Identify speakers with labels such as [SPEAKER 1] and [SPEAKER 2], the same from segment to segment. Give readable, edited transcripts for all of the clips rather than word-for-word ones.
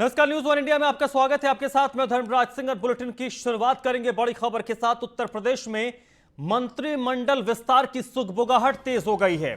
[SPEAKER 1] नमस्कार, news one India में आपका स्वागत है। आपके साथ मैं धर्मराज सिंह और बुलेटिन की शुरुआत करेंगे बड़ी खबर के साथ। उत्तर प्रदेश में मंत्रिमंडल विस्तार की सुगबुगाहट तेज हो गई है।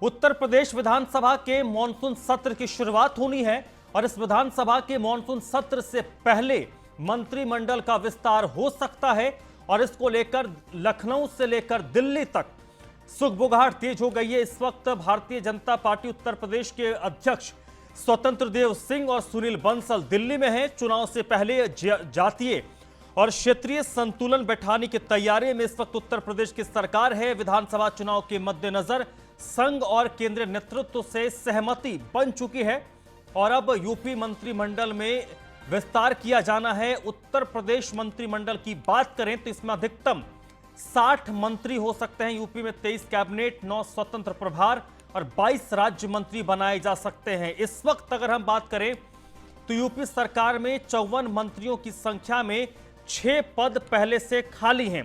[SPEAKER 1] उत्तर प्रदेश विधानसभा के मॉनसून सत्र की शुरुआत होनी है और इस विधानसभा के मॉनसून सत्र से पहले मंत्रिमंडल का विस्तार हो सकता है और इसको लेकर लखनऊ से लेकर दिल्ली तक सुगबुगाहट तेज हो गई है। इस वक्त भारतीय जनता पार्टी उत्तर प्रदेश के अध्यक्ष स्वतंत्र देव सिंह और सुनील बंसल दिल्ली में हैं। चुनाव से पहले जातीय और क्षेत्रीय संतुलन बैठाने की तैयारी में इस वक्त उत्तर प्रदेश की सरकार है। विधानसभा चुनाव के मद्देनजर संघ और केंद्रीय नेतृत्व से सहमति बन चुकी है और अब यूपी मंत्रिमंडल में विस्तार किया जाना है। उत्तर प्रदेश मंत्रिमंडल की बात करें तो इसमें अधिकतम 60 मंत्री हो सकते हैं। यूपी में 23 कैबिनेट, 9 स्वतंत्र प्रभार और 22 राज्य मंत्री बनाए जा सकते हैं। इस वक्त अगर हम बात करें तो यूपी सरकार में 54 मंत्रियों की संख्या में 6 पद पहले से खाली हैं।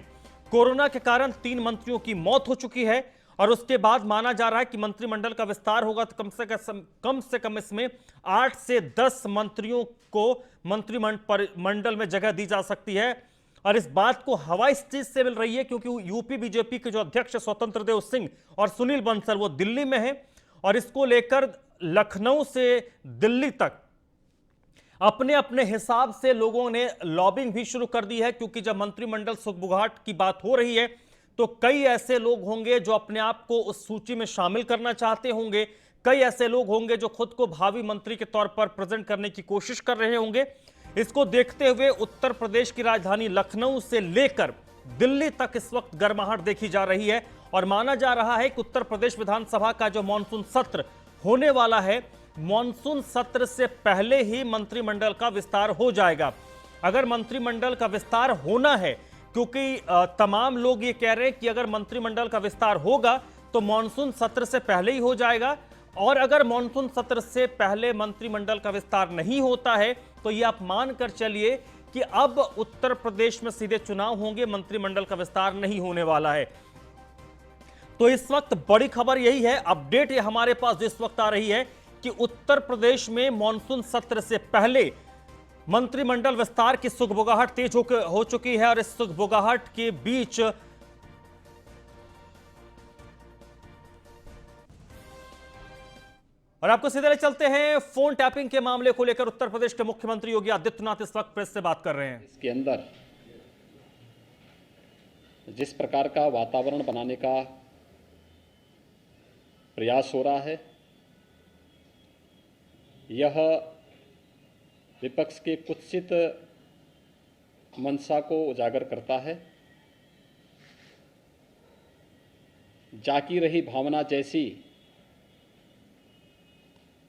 [SPEAKER 1] कोरोना के कारण 3 मंत्रियों की मौत हो चुकी है और उसके बाद माना जा रहा है कि मंत्रिमंडल का विस्तार होगा तो कम से कम इसमें 8 से 10 मंत्रियों को मंत्रिमंडल में जगह दी जा सकती है। और इस बात को हवा इस चीज से मिल रही है क्योंकि यूपी बीजेपी के जो अध्यक्ष स्वतंत्र देव सिंह और सुनील बंसल वो दिल्ली में हैं और इसको लेकर लखनऊ से दिल्ली तक अपने अपने हिसाब से लोगों ने लॉबिंग भी शुरू कर दी है। क्योंकि जब मंत्रिमंडल सुगबुगाहट की बात हो रही है तो कई ऐसे लोग होंगे जो अपने आप को उस सूची में शामिल करना चाहते होंगे, कई ऐसे लोग होंगे जो खुद को भावी मंत्री के तौर पर प्रेजेंट करने की कोशिश कर रहे होंगे। इसको देखते हुए उत्तर प्रदेश की राजधानी लखनऊ से लेकर दिल्ली तक इस वक्त गर्माहट देखी जा रही है और माना जा रहा है कि उत्तर प्रदेश विधानसभा का जो मॉनसून सत्र होने वाला है, मॉनसून सत्र से पहले ही मंत्रिमंडल का विस्तार हो जाएगा। अगर मंत्रिमंडल का विस्तार होना है, क्योंकि तमाम लोग ये कह रहे हैं कि अगर मंत्रिमंडल का विस्तार होगा तो मॉनसून सत्र से पहले ही हो जाएगा और अगर मॉनसून सत्र से पहले मंत्रिमंडल का विस्तार नहीं होता है तो ये आप मानकर चलिए कि अब उत्तर प्रदेश में सीधे चुनाव होंगे, मंत्रिमंडल का विस्तार नहीं होने वाला है। तो इस वक्त बड़ी खबर यही है, अपडेट ये हमारे पास जो इस वक्त आ रही है कि उत्तर प्रदेश में मॉनसून सत्र से पहले मंत्रिमंडल विस्तार की सुगबुगाहट तेज हो चुकी है और इस सुगबुगाहट के बीच और आपको सीधे ले चलते हैं फोन टैपिंग के मामले को लेकर। उत्तर प्रदेश के मुख्यमंत्री योगी आदित्यनाथ इस वक्त प्रेस से बात कर रहे हैं।
[SPEAKER 2] इसके अंदर जिस प्रकार का वातावरण बनाने का प्रयास हो रहा है, यह विपक्ष के कुत्सित मंशा को उजागर करता है। जाकी रही भावना जैसी,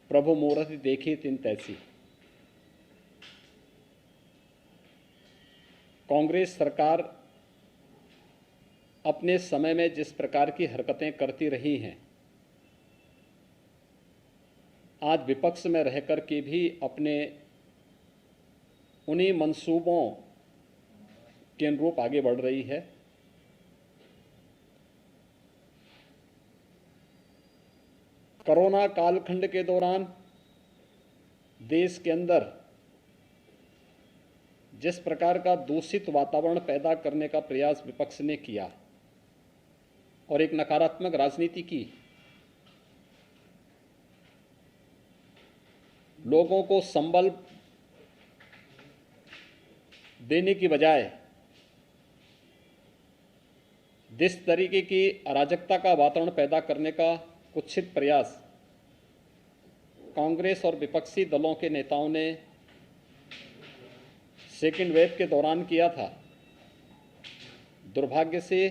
[SPEAKER 2] प्रभु मूर्ति देखी तिन तैसी। कांग्रेस सरकार अपने समय में जिस प्रकार की हरकतें करती रही हैं, आज विपक्ष में रहकर के भी अपने उन्हीं मंसूबों के अनुरूप आगे बढ़ रही है। कोरोना कालखंड के दौरान देश के अंदर जिस प्रकार का दूषित वातावरण पैदा करने का प्रयास विपक्ष ने किया और एक नकारात्मक राजनीति की, लोगों को संबल देने की बजाय जिस तरीके की अराजकता का वातावरण पैदा करने का कुत्सित प्रयास कांग्रेस और विपक्षी दलों के नेताओं ने सेकेंड वेव के दौरान किया था, दुर्भाग्य से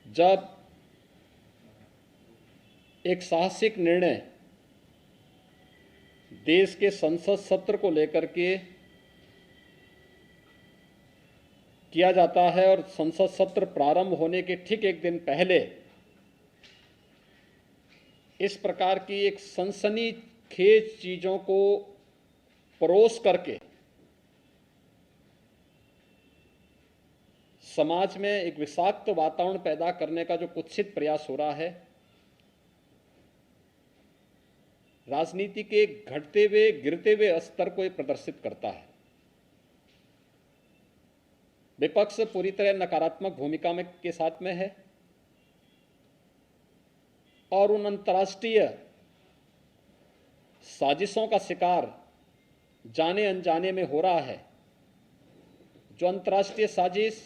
[SPEAKER 2] जब एक साहसिक निर्णय देश के संसद सत्र को लेकर के किया जाता है और संसद सत्र प्रारंभ होने के ठीक एक दिन पहले इस प्रकार की एक सनसनीखेज चीजों को परोस करके समाज में एक विषाक्त वातावरण पैदा करने का जो कुत्सित प्रयास हो रहा है, राजनीति के घटते हुए गिरते हुए स्तर को यह प्रदर्शित करता है। विपक्ष पूरी तरह नकारात्मक भूमिका में के साथ में है और उन अंतर्राष्ट्रीय साजिशों का शिकार जाने अनजाने में हो रहा है, जो अंतर्राष्ट्रीय साजिश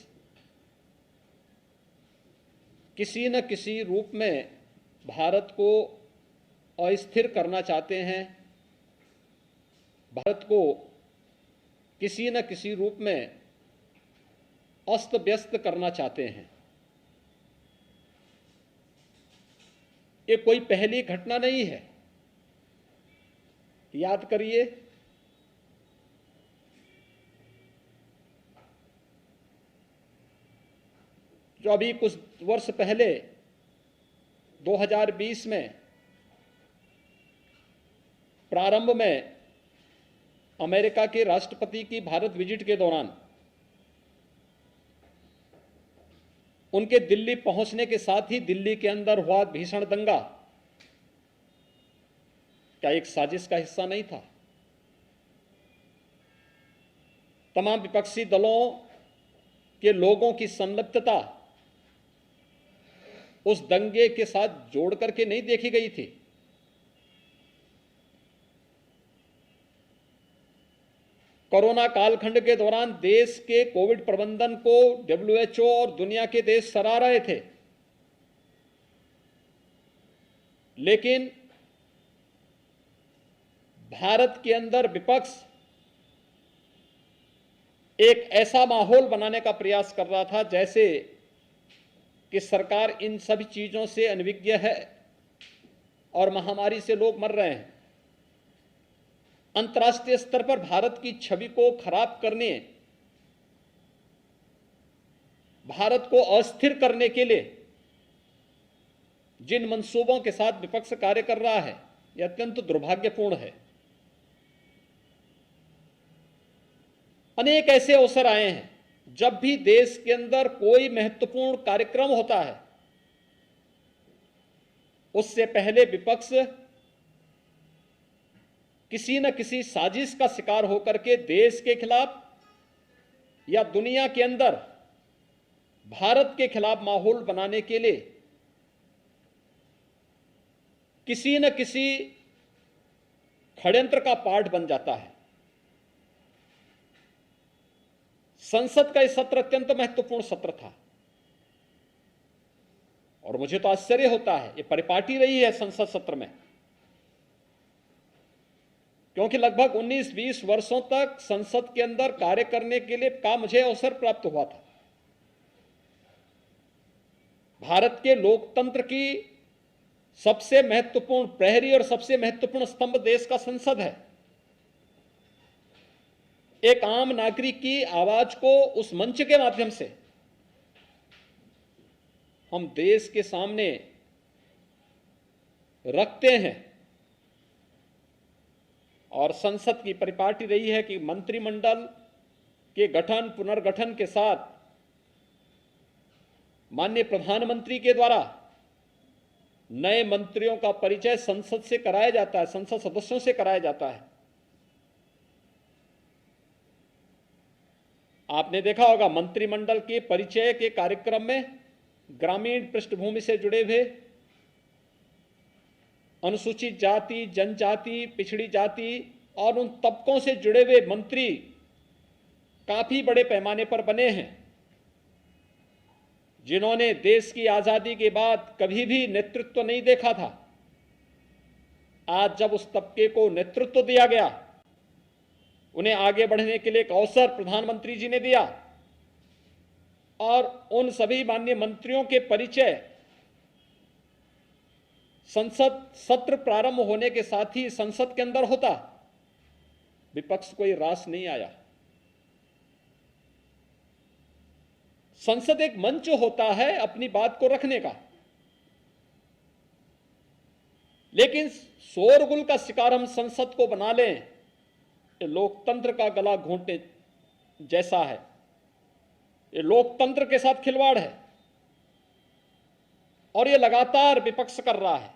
[SPEAKER 2] किसी न किसी रूप में भारत को अस्थिर करना चाहते हैं, भारत को किसी न किसी रूप में अस्त व्यस्त करना चाहते हैं। ये कोई पहली घटना नहीं है। याद करिए, जो अभी कुछ वर्ष पहले 2020 में प्रारंभ में अमेरिका के राष्ट्रपति की भारत विजिट के दौरान उनके दिल्ली पहुंचने के साथ ही दिल्ली के अंदर हुआ भीषण दंगा क्या एक साजिश का हिस्सा नहीं था? तमाम विपक्षी दलों के लोगों की संलिप्तता उस दंगे के साथ जोड़ करके नहीं देखी गई थी। कोरोना कालखंड के दौरान देश के कोविड प्रबंधन को WHO और दुनिया के देश सराह रहे थे, लेकिन भारत के अंदर विपक्ष एक ऐसा माहौल बनाने का प्रयास कर रहा था जैसे कि सरकार इन सभी चीजों से अनभिज्ञ है और महामारी से लोग मर रहे हैं। अंतर्राष्ट्रीय स्तर पर भारत की छवि को खराब करने, भारत को अस्थिर करने के लिए जिन मंसूबों के साथ विपक्ष कार्य कर रहा है, यह अत्यंत दुर्भाग्यपूर्ण है। अनेक ऐसे अवसर आए हैं जब भी देश के अंदर कोई महत्वपूर्ण कार्यक्रम होता है, उससे पहले विपक्ष किसी न किसी साजिश का शिकार होकर के देश के खिलाफ या दुनिया के अंदर भारत के खिलाफ माहौल बनाने के लिए किसी न किसी षड्यंत्र का पार्ट बन जाता है। संसद का यह सत्र अत्यंत महत्वपूर्ण सत्र था और मुझे तो आश्चर्य होता है, यह परिपाटी रही है संसद सत्र में, क्योंकि लगभग 19-20 वर्षों तक संसद के अंदर कार्य करने के लिए का मुझे अवसर प्राप्त हुआ था। भारत के लोकतंत्र की सबसे महत्वपूर्ण प्रहरी और सबसे महत्वपूर्ण स्तंभ देश का संसद है। एक आम नागरिक की आवाज को उस मंच के माध्यम से हम देश के सामने रखते हैं और संसद की परिपाटी रही है कि मंत्रिमंडल के गठन पुनर्गठन के साथ माननीय प्रधानमंत्री के द्वारा नए मंत्रियों का परिचय संसद से कराया जाता है, संसद सदस्यों से कराया जाता है। आपने देखा होगा मंत्रिमंडल के परिचय के कार्यक्रम में ग्रामीण पृष्ठभूमि से जुड़े हुए अनुसूचित जाति, जनजाति, पिछड़ी जाति और उन तबकों से जुड़े हुए मंत्री काफी बड़े पैमाने पर बने हैं, जिन्होंने देश की आजादी के बाद कभी भी नेतृत्व नहीं देखा था। आज जब उस तबके को नेतृत्व दिया गया, उन्हें आगे बढ़ने के लिए एक अवसर प्रधानमंत्री जी ने दिया और उन सभी माननीय मंत्रियों के परिचय संसद सत्र प्रारंभ होने के साथ ही संसद के अंदर होता। विपक्ष को यह रास नहीं आया। संसद एक मंच होता है अपनी बात को रखने का, लेकिन शोरगुल का शिकार हम संसद को बना लें, ये लोकतंत्र का गला घोंटने जैसा है। ये लोकतंत्र के साथ खिलवाड़ है और ये लगातार विपक्ष कर रहा है।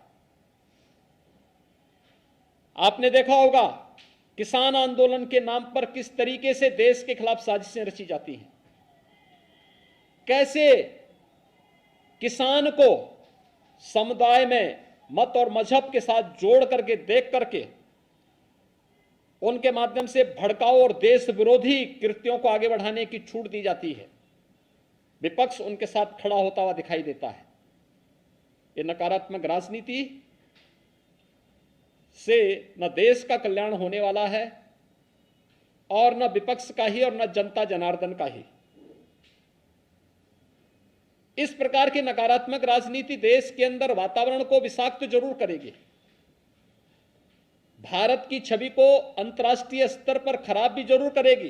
[SPEAKER 2] आपने देखा होगा किसान आंदोलन के नाम पर किस तरीके से देश के खिलाफ साजिशें रची जाती हैं, कैसे किसान को समुदाय में मत और मजहब के साथ जोड़ करके देख करके उनके माध्यम से भड़काऊ और देश विरोधी कृत्यों को आगे बढ़ाने की छूट दी जाती है। विपक्ष उनके साथ खड़ा होता हुआ दिखाई देता है। ये नकारात्मक राजनीति से न देश का कल्याण होने वाला है और न विपक्ष का ही और न जनता जनार्दन का ही। इस प्रकार की नकारात्मक राजनीति देश के अंदर वातावरण को विषाक्त जरूर करेगी, भारत की छवि को अंतर्राष्ट्रीय स्तर पर खराब भी जरूर करेगी।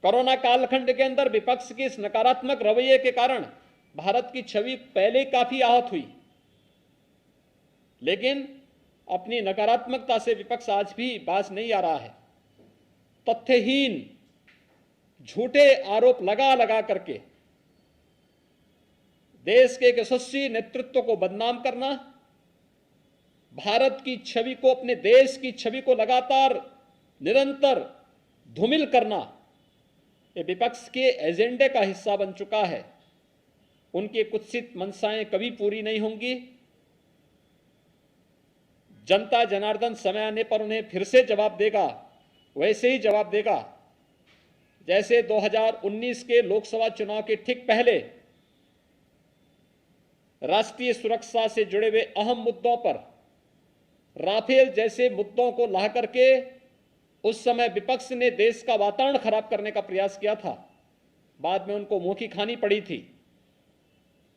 [SPEAKER 2] कोरोना कालखंड के अंदर विपक्ष के इस नकारात्मक रवैये के कारण भारत की छवि पहले काफी आहत हुई, लेकिन अपनी नकारात्मकता से विपक्ष आज भी बाज नहीं आ रहा है। तथ्यहीन झूठे आरोप लगा लगा करके देश के एक यशस्वी नेतृत्व को बदनाम करना, भारत की छवि को, अपने देश की छवि को लगातार निरंतर धूमिल करना, ये विपक्ष के एजेंडे का हिस्सा बन चुका है। उनकी कुत्सित मंशाएं कभी पूरी नहीं होंगी। जनता जनार्दन समय आने पर उन्हें फिर से जवाब देगा, वैसे ही जवाब देगा जैसे 2019 के लोकसभा चुनाव के ठीक पहले राष्ट्रीय सुरक्षा से जुड़े हुए अहम मुद्दों पर, राफेल जैसे मुद्दों को ला करके उस समय विपक्ष ने देश का वातावरण खराब करने का प्रयास किया था। बाद में उनको मुंह की खानी पड़ी थी,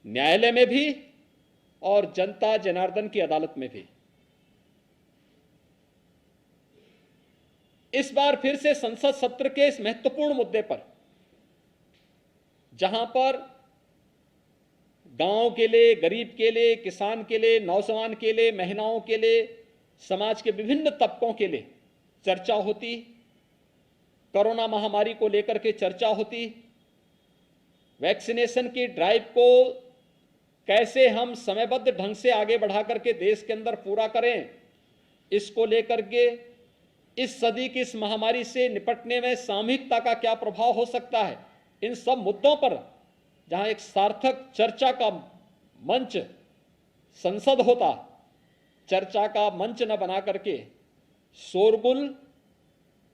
[SPEAKER 2] न्यायालय में भी और जनता जनार्दन की अदालत में भी। इस बार फिर से संसद सत्र के इस महत्वपूर्ण मुद्दे पर, जहां पर गांव के लिए, गरीब के लिए, किसान के लिए, नौजवान के लिए, महिलाओं के लिए, समाज के विभिन्न तबकों के लिए चर्चा होती, कोरोना महामारी को लेकर के चर्चा होती, वैक्सीनेशन की ड्राइव को कैसे हम समयबद्ध ढंग से आगे बढ़ा करके देश के अंदर पूरा करें, इसको लेकर के इस सदी की इस महामारी से निपटने में सामूहिकता का क्या प्रभाव हो सकता है, इन सब मुद्दों पर जहां एक सार्थक चर्चा का मंच संसद होता, चर्चा का मंच न बना करके शोरगुल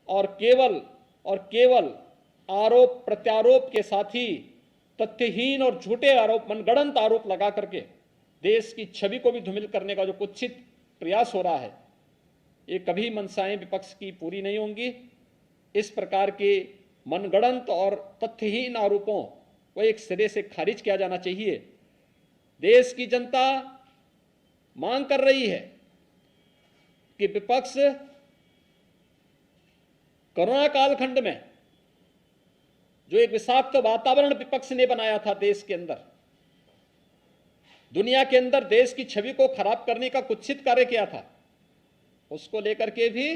[SPEAKER 2] और केवल आरोप प्रत्यारोप के साथ ही तथ्यहीन और झूठे आरोप, मनगढ़ंत आरोप लगा करके देश की छवि को भी धूमिल करने का जो कुत्सित प्रयास हो रहा है, ये कभी मंशाएं विपक्ष की पूरी नहीं होंगी। इस प्रकार के मनगढ़ंत और तथ्यहीन आरोपों को एक सिरे से खारिज किया जाना चाहिए। देश की जनता मांग कर रही है कि विपक्ष कोरोना कालखंड में जो एक विषाक्त वातावरण विपक्ष ने बनाया था देश के अंदर, दुनिया के अंदर देश की छवि को खराब करने का कुत्सित कार्य किया था, उसको लेकर के भी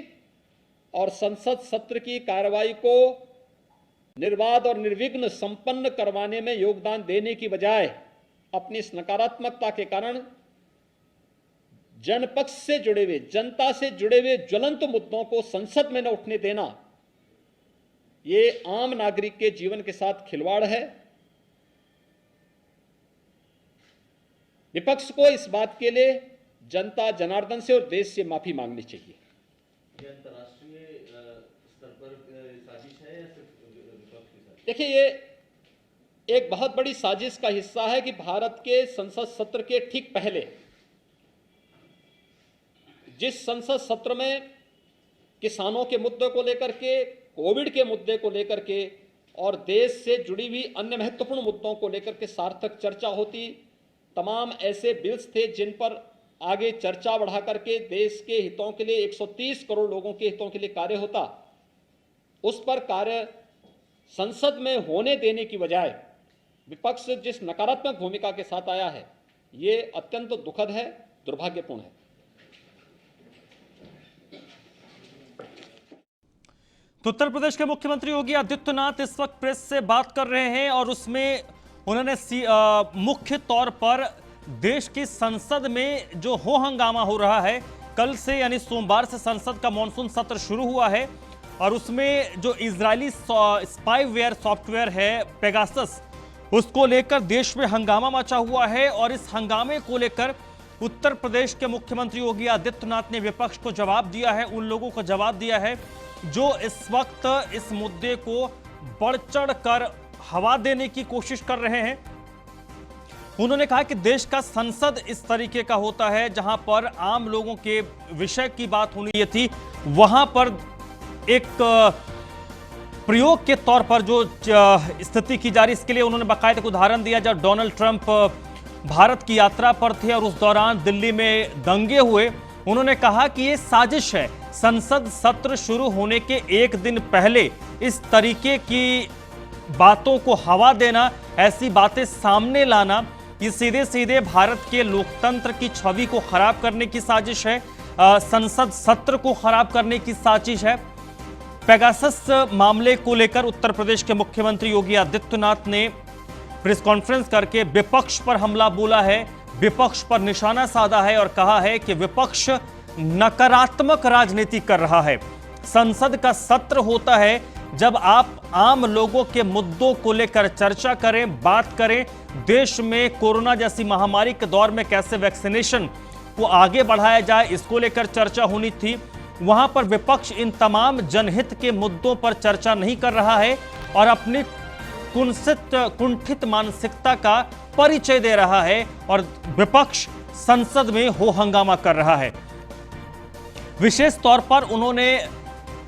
[SPEAKER 2] और संसद सत्र की कार्रवाई को निर्बाध और निर्विघ्न संपन्न करवाने में योगदान देने की बजाय अपनी इस नकारात्मकता के कारण जनपक्ष से जुड़े हुए, जनता से जुड़े हुए ज्वलंत मुद्दों को संसद में न उठने देना, ये आम नागरिक के जीवन के साथ खिलवाड़ है। विपक्ष को इस बात के लिए जनता जनार्दन से और देश से माफी मांगनी चाहिए।
[SPEAKER 3] ये अंतर्राष्ट्रीय स्तर पर साजिश है या सिर्फ विपक्ष के साथ?
[SPEAKER 2] देखिए, ये एक बहुत बड़ी साजिश का हिस्सा है कि भारत के संसद सत्र के ठीक पहले, जिस संसद सत्र में किसानों के मुद्दे को लेकर के, कोविड के मुद्दे को लेकर के और देश से जुड़ी हुई अन्य महत्वपूर्ण मुद्दों को लेकर के सार्थक चर्चा होती, तमाम ऐसे बिल्स थे जिन पर आगे चर्चा बढ़ा करके देश के हितों के लिए, 130 करोड़ लोगों के हितों के लिए कार्य होता, उस पर कार्य संसद में होने देने की बजाय विपक्ष जिस नकारात्मक भूमिका के साथ आया है, ये अत्यंत दुखद है, दुर्भाग्यपूर्ण है।
[SPEAKER 1] तो उत्तर प्रदेश के मुख्यमंत्री योगी आदित्यनाथ इस वक्त प्रेस से बात कर रहे हैं और उसमें उन्होंने मुख्य तौर पर देश की संसद में जो हो हंगामा हो रहा है, कल से यानी सोमवार से संसद का मॉनसून सत्र शुरू हुआ है और उसमें जो इजरायली स्पाईवेयर सॉफ्टवेयर है पेगासस, उसको लेकर देश में हंगामा मचा हुआ है। और इस हंगामे को लेकर उत्तर प्रदेश के मुख्यमंत्री योगी आदित्यनाथ ने विपक्ष को जवाब दिया है, उन लोगों को जवाब दिया है जो इस वक्त इस मुद्दे को बढ़ चढ़ कर हवा देने की कोशिश कर रहे हैं। उन्होंने कहा कि देश का संसद इस तरीके का होता है जहां पर आम लोगों के विषय की बात होनी थी, वहां पर एक प्रयोग के तौर पर जो स्थिति की जा रही, इसके लिए उन्होंने बाकायदा एक उदाहरण दिया जब डोनाल्ड ट्रंप भारत की यात्रा पर थे और उस दौरान दिल्ली में दंगे हुए। उन्होंने कहा कि ये साजिश है, संसद सत्र शुरू होने के एक दिन पहले इस तरीके की बातों को हवा देना, ऐसी बातें सामने लाना, ये सीधे सीधे भारत के लोकतंत्र की छवि को खराब करने की साजिश है, संसद सत्र को खराब करने की साजिश है। पेगासस मामले को लेकर उत्तर प्रदेश के मुख्यमंत्री योगी आदित्यनाथ ने प्रेस कॉन्फ्रेंस करके विपक्ष पर हमला बोला है, विपक्ष पर निशाना साधा है और कहा है कि विपक्ष नकारात्मक राजनीति कर रहा है। संसद का सत्र होता है जब आप आम लोगों के मुद्दों को लेकर चर्चा करें, बात करें, देश में कोरोना जैसी महामारी के दौर में कैसे वैक्सीनेशन को आगे बढ़ाया जाए, इसको लेकर चर्चा होनी थी। वहां पर विपक्ष इन तमाम जनहित के मुद्दों पर चर्चा नहीं कर रहा है और अपनी कुंठित मानसिकता का परिचय दे रहा है और विपक्ष संसद में हो हंगामा कर रहा है। विशेष तौर पर उन्होंने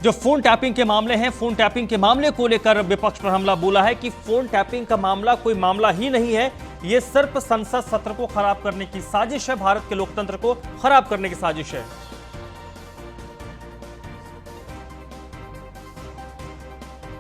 [SPEAKER 1] जो फोन टैपिंग के मामले हैं, फोन टैपिंग के मामले को लेकर विपक्ष पर हमला बोला है कि फोन टैपिंग का मामला कोई मामला ही नहीं है, यह सिर्फ संसद सत्र को खराब करने की साजिश है, भारत के लोकतंत्र को खराब करने की साजिश है।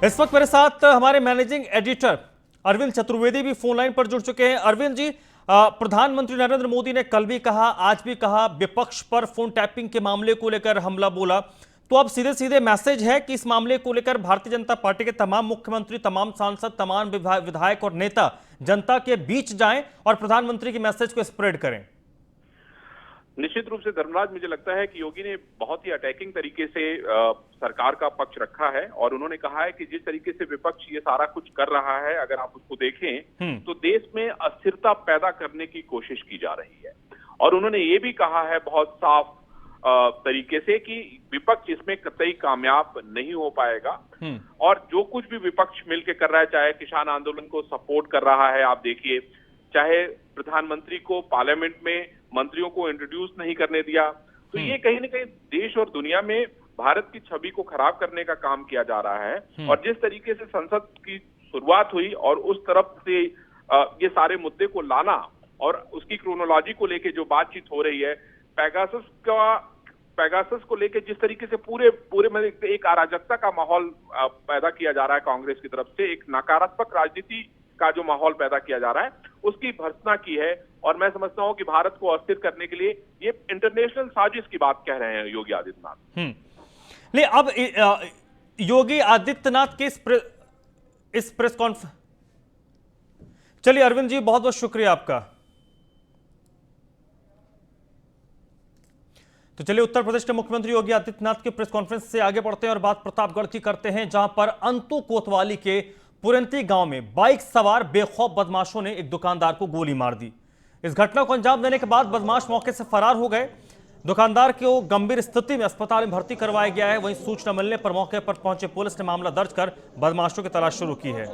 [SPEAKER 1] इस वक्त मेरे साथ हमारे मैनेजिंग एडिटर अरविंद चतुर्वेदी भी फोन लाइन पर जुड़ चुके हैं। अरविंद जी, प्रधानमंत्री नरेंद्र मोदी ने कल भी कहा, आज भी कहा, विपक्ष पर फोन टैपिंग के मामले को लेकर हमला बोला, तो अब सीधे सीधे मैसेज है कि इस मामले को लेकर भारतीय जनता पार्टी के तमाम मुख्यमंत्री, तमाम सांसद, तमाम विधायक और नेता जनता के बीच जाएं और प्रधानमंत्री के मैसेज को स्प्रेड करें।
[SPEAKER 4] निश्चित रूप से धर्मराज, मुझे लगता है कि योगी ने बहुत ही अटैकिंग तरीके से सरकार का पक्ष रखा है और उन्होंने कहा है कि जिस तरीके से विपक्ष ये सारा कुछ कर रहा है, अगर आप उसको देखें तो देश में अस्थिरता पैदा करने की कोशिश की जा रही है। और उन्होंने ये भी कहा है बहुत साफ तरीके से कि विपक्ष इसमें कतई कामयाब नहीं हो पाएगा और जो कुछ भी विपक्ष मिलकर कर रहा है, चाहे किसान आंदोलन को सपोर्ट कर रहा है, आप देखिए, चाहे प्रधानमंत्री को पार्लियामेंट में मंत्रियों को इंट्रोड्यूस नहीं करने दिया, तो ये कहीं ना कहीं देश और दुनिया में भारत की छवि को खराब करने का काम किया जा रहा है। और जिस तरीके से संसद की शुरुआत हुई और उस तरफ से ये सारे मुद्दे को लाना और उसकी क्रोनोलॉजी को लेके जो बातचीत हो रही है, पेगासस को लेके जिस तरीके से पूरे में एक अराजकता का माहौल पैदा किया जा रहा है कांग्रेस की तरफ से, एक नकारात्मक राजनीति का जो माहौल पैदा किया जा रहा है, उसकी भर्त्सना की है। और मैं समझता हूं कि भारत को अस्थिर करने के लिए ये इंटरनेशनल साजिश की बात कह रहे हैं योगी आदित्यनाथ।
[SPEAKER 1] ले अब योगी आदित्यनाथ के इस प्रेस कॉन्फ्रेंस, चलिए अरविंद जी, बहुत बहुत शुक्रिया आपका। तो चलिए उत्तर प्रदेश के मुख्यमंत्री योगी आदित्यनाथ के प्रेस कॉन्फ्रेंस से आगे बढ़ते हैं और बात प्रतापगढ़ की करते हैं, जहां पर अंतु कोतवाली के पुरंती गांव में बाइक सवार बेखौफ बदमाशों ने एक दुकानदार को गोली मार दी। इस घटना को अंजाम देने के बाद बदमाश मौके से फरार हो गए। दुकानदार को गंभीर स्थिति में अस्पताल में भर्ती करवाया गया है। वहीं सूचना मिलने पर मौके पर पहुंचे पुलिस ने मामला दर्ज कर बदमाशों की तलाश शुरू की है।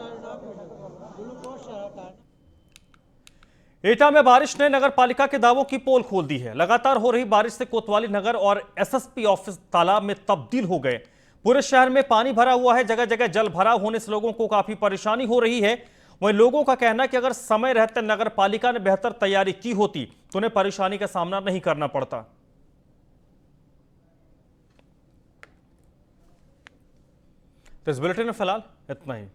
[SPEAKER 1] एटा में बारिश ने नगर पालिका के दावों की पोल खोल दी है। लगातार हो रही बारिश से कोतवाली नगर और एसएसपी ऑफिस तालाब में तब्दील हो गए। पूरे शहर में पानी भरा हुआ है, जगह जगह जल भरा होने से लोगों को काफी परेशानी हो रही है। वहीं लोगों का कहना है कि अगर समय रहते नगर पालिका ने बेहतर तैयारी की होती तो उन्हें परेशानी का सामना नहीं करना पड़ता। तो इस बुलेटिन में फिलहाल इतना ही।